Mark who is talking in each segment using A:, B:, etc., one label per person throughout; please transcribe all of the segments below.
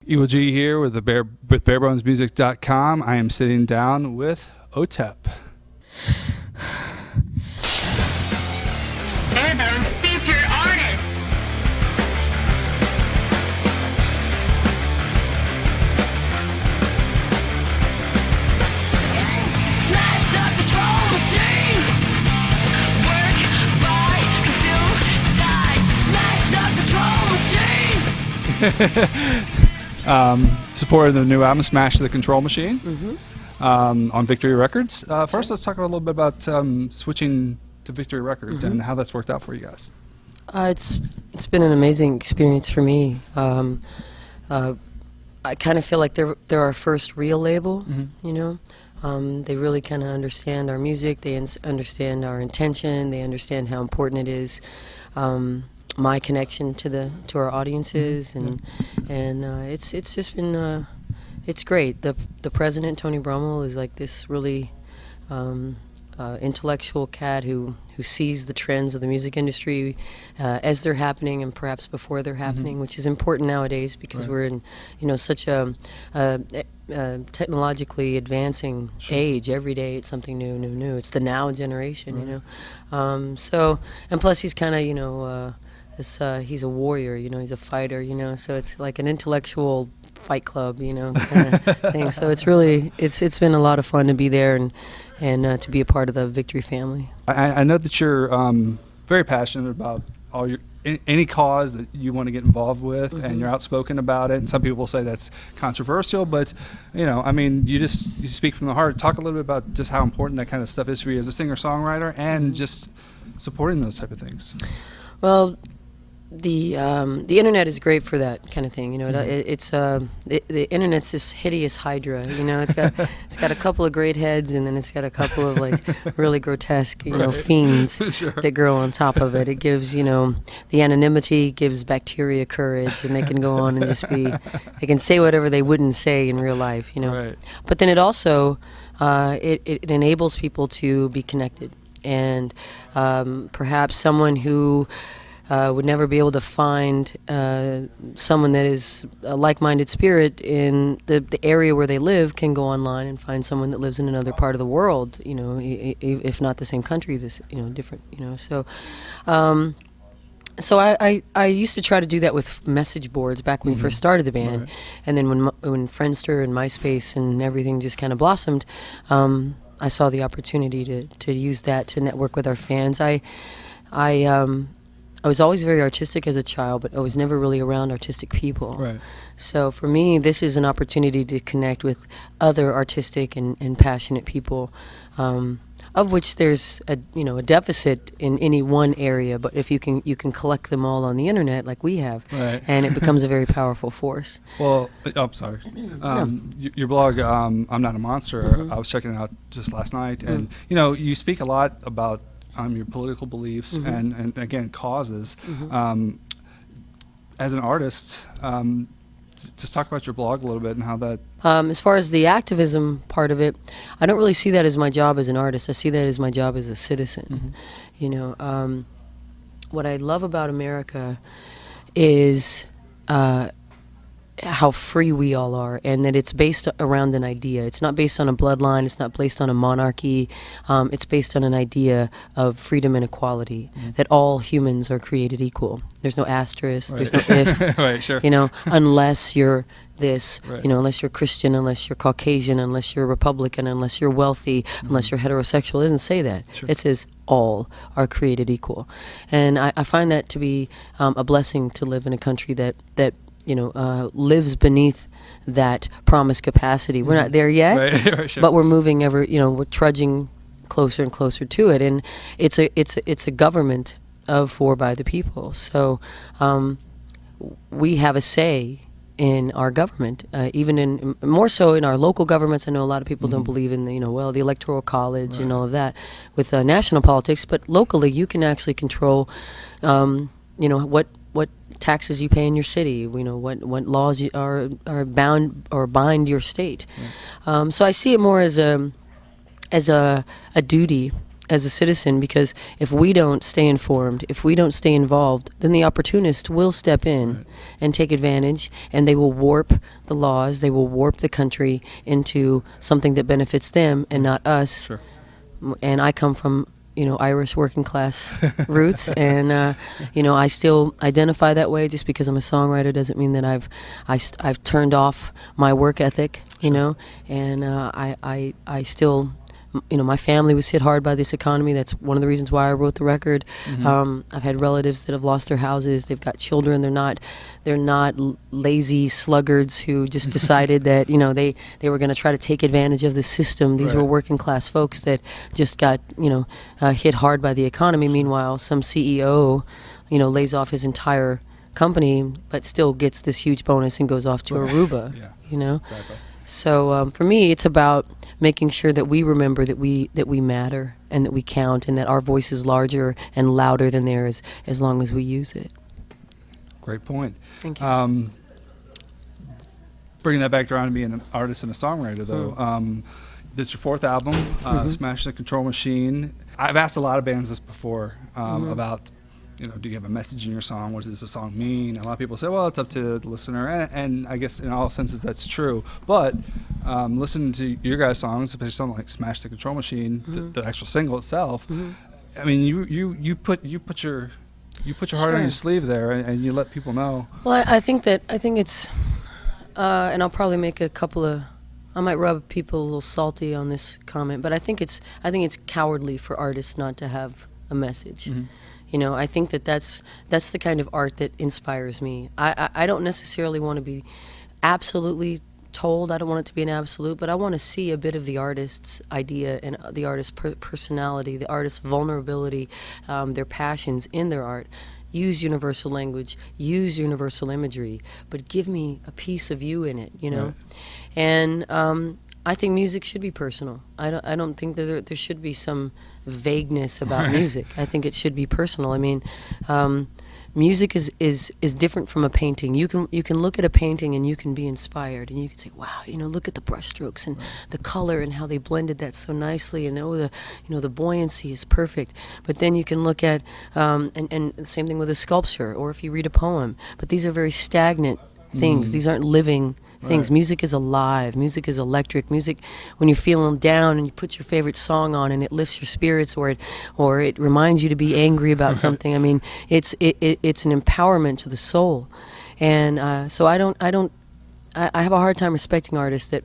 A: Evil G here with barebonesmusic.com. I am sitting down with Otep.
B: Barebones feature artist.
C: Smash the control machine. Work, buy, consume, die. Smash the control machine.
A: Supporting the new album, Smash the Control Machine, on Victory Records. First, let's talk a little bit about switching to Victory Records and how that's worked out for you guys.
D: It's been an amazing experience for me. I kind of feel like they're our first real label, you know. They really kind of understand our music. They understand our intention. They understand how important it is. My connection to our audiences, and it's just been it's great. The president, Tony Brummel, is like this really intellectual cat who sees the trends of the music industry as they're happening and perhaps before they're happening, which is important nowadays because we're in such a technologically advancing age. Every day it's something new. It's the now generation, you know. So, and plus he's kind of he's a warrior, he's a fighter, so it's like an intellectual fight club, kind of thing. So it's really, it's been a lot of fun to be there and to be a part of the Victory family.
A: I know that you're very passionate about any cause that you want to get involved with, and you're outspoken about it. And some people say that's controversial, but you speak from the heart. Talk a little bit about just how important that kind of stuff is for you as a singer-songwriter, and just supporting those type of things.
D: Well, the internet is great for that kind of thing. The internet's this hideous hydra. It's got a couple of great heads, and then it's got a couple of like really grotesque fiends that grow on top of it. It gives the anonymity gives bacteria courage, and they can go on and just they can say whatever they wouldn't say in real life.
A: Right.
D: But then it also it enables people to be connected, and perhaps someone who would never be able to find someone that is a like-minded spirit in the area where they live can go online and find someone that lives in another part of the world, if not the same country, different, So I used to try to do that with message boards back when we first started the band, and then when Friendster and MySpace and everything just kind of blossomed, I saw the opportunity to use that to network with our fans. I was always very artistic as a child, but I was never really around artistic people.
A: Right.
D: So for me, this is an opportunity to connect with other artistic and passionate people, of which there's a deficit in any one area. But if you can collect them all on the internet like we have, and it becomes a very powerful force.
A: Well, I'm sorry. Your blog, I'm Not a Monster. I was checking it out just last night, and you speak a lot about your political beliefs and again causes. As an artist, just talk about your blog a little bit and how that.
D: As far as the activism part of it, I don't really see that as my job as an artist. I see that as my job as a citizen. What I love about America is how free we all are, and that it's based around an idea. It's not based on a bloodline. It's not based on a monarchy. It's based on an idea of freedom and equality, that all humans are created equal. There's no asterisk. There's no if.
A: Right, sure.
D: Unless you're this, unless you're Christian, unless you're Caucasian, unless you're Republican, unless you're wealthy, unless you're heterosexual. It doesn't say that.
A: Sure.
D: It says all are created equal. And I find that to be a blessing to live in a country that lives beneath that promised capacity. We're not there yet,
A: right, sure.
D: but we're moving we're trudging closer and closer to it. And it's a government of, for, by the people. So we have a say in our government, even in more so in our local governments. I know a lot of people don't believe in the Electoral College and all of that with national politics, but locally you can actually control, what taxes you pay in your city, what laws are bound or bind your state. So I see it more as a duty as a citizen, because if we don't stay informed, if we don't stay involved, then the opportunist will step in and take advantage, and they will warp the laws, they will warp the country into something that benefits them and not us.
A: Sure.
D: And I come from, Irish working class roots, and I still identify that way. Just because I'm a songwriter doesn't mean that I've turned off my work ethic, and I still, my family was hit hard by this economy. That's one of the reasons why I wrote the record. I've had relatives that have lost their houses. They've got children. They're not lazy sluggards who just decided that they were going to try to take advantage of the system. These were working class folks that just got hit hard by the economy. Meanwhile, some CEO lays off his entire company, but still gets this huge bonus and goes off to Aruba.
A: Exactly.
D: So for me, it's about making sure that we remember that we matter and that we count, and that our voice is larger and louder than theirs as long as we use it.
A: Great point.
D: Thank you.
A: Bringing that back around to being an artist and a songwriter, though, this is your fourth album, Smash the Control Machine. I've asked a lot of bands this before about, do you have a message in your song? What does this song mean? A lot of people say, well, it's up to the listener, and I guess in all senses that's true. But listening to your guys' songs, especially something like "Smash the Control Machine," the actual single itself, I mean, you put your heart on your sleeve there, and you let people know.
D: Well, I think it's, and I'll probably make I might rub people a little salty on this comment, but I think it's cowardly for artists not to have a message. I think that's the kind of art that inspires me. I don't necessarily want to be absolutely told. I don't want it to be an absolute, but I want to see a bit of the artist's idea and the artist's personality, the artist's vulnerability, their passions in their art. Use universal language, use universal imagery, but give me a piece of you in it, Right. And I think music should be personal. I don't think that there should be some vagueness about music. I think it should be personal. I mean, music is different from a painting. You can look at a painting and you can be inspired, and you can say, wow, look at the brushstrokes and the color and how they blended that so nicely, and the buoyancy is perfect. But then you can look at and the same thing with a sculpture, or if you read a poem. But these are very stagnant things. These aren't living things. Right. Music is alive. Music is electric. Music, when you're feeling down and you put your favorite song on and it lifts your spirits, or it reminds you to be angry about something. I mean, it's an empowerment to the soul, and so I have a hard time respecting artists that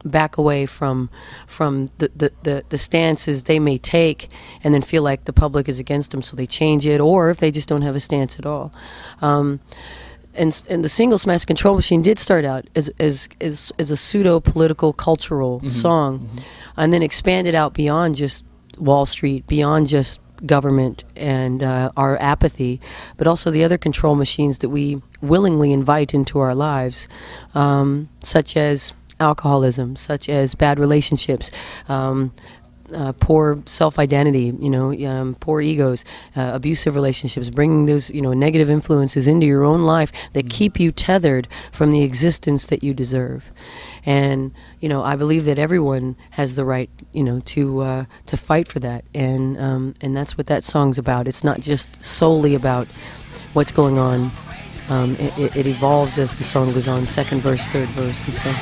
D: back away from the stances they may take, and then feel like the public is against them, so they change it, or if they just don't have a stance at all. And the single "Smash Control Machine" did start out as a pseudo-political, cultural song, and then expanded out beyond just Wall Street, beyond just government and our apathy, but also the other control machines that we willingly invite into our lives, such as alcoholism, such as bad relationships, poor self-identity, poor egos, abusive relationships, bringing those, negative influences into your own life that keep you tethered from the existence that you deserve. And, I believe that everyone has the right, to fight for that. And that's what that song's about. It's not just solely about what's going on. It evolves as the song goes on, second verse, third verse, and so.